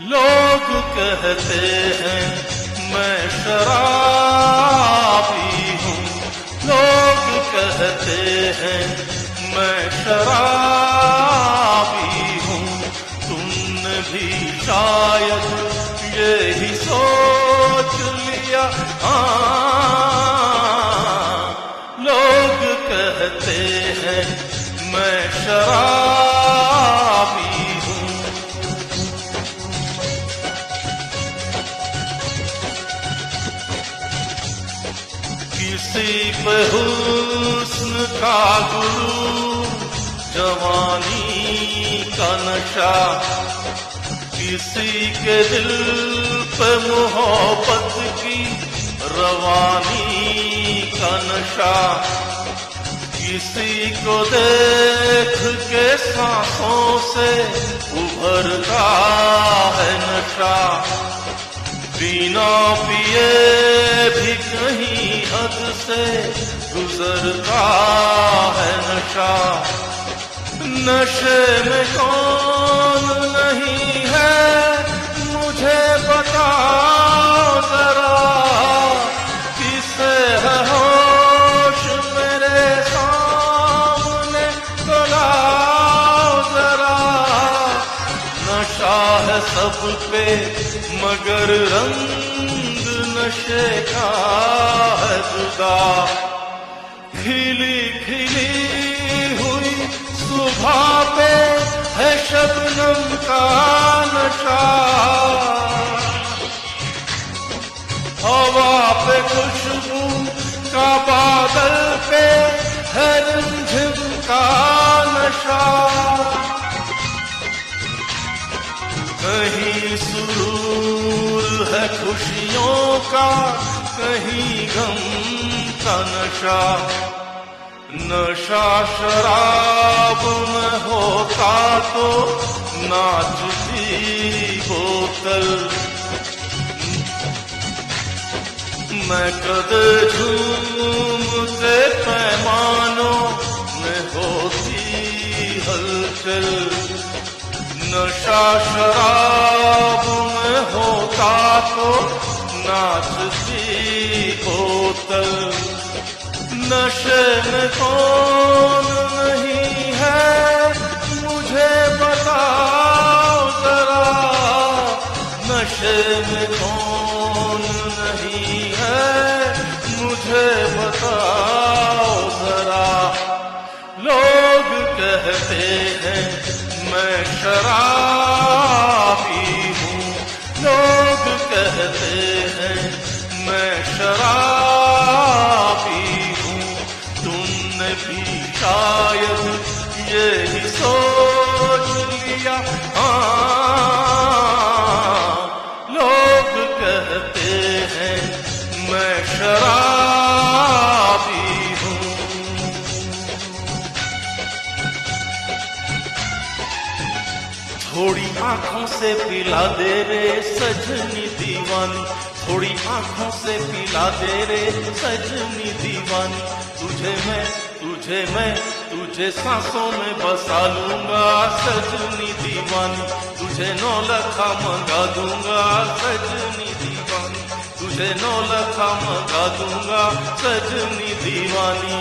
लोग कहते हैं मैं शराबी हूँ, लोग कहते हैं मैं शराबी हूँ। तुमने भी शायद यही सोच लिया। लोग कहते हैं मैं शराबी हूँ। किसी पे हुस्न का गुरु, जवानी का नशा, किसी के दिल पे मोहब्बत की रवानी का नशा, किसी को देख के सांसों से उभरता है नशा। बिना पिए भी कहीं हद से गुजरता है नशा। नशे में कौन नहीं है मुझे बताओ जरा, किसे है होश मेरे सामने तो लाओ जरा। नशा है सब पे मगर रंग नशे का है जुदा। खिली खिली हुई सुबह पे है शबनम का नशा, हवा पे खुशबू का बादल पे है रिमझिम का नशा। कहीं सुरूर है खुशियों का, कहीं गम का नशा। नशा शराब में होता तो नाचती बोतल, मैं कदे झूमते पैमानों में होती हलचल। नशा शराब में होता तो नाचती बोतल। नशे में कौन नहीं है मुझे बताओ जरा, नशे में कौन नहीं है मुझे बताओ जरा। लोग कहते हैं मैं शराबी हूँ, लोग कहते हैं मैं शराबी हूँ। तुमने भी शायद यही सोच लिया। लोग कहते हैं मैं शराबी हूँ। थोड़ी आंखों से पिला दे रे सजनी दीवानी, थोड़ी आंखों से पिला दे रे सजनी दीवानी। तुझे सांसों में बसा लूंगा सजनी दीवानी। तुझे 9 लखा मंगा दूंगा सजनी दीवानी। तुझे 9 लखा मंगा दूंगा सजनी दीवानी।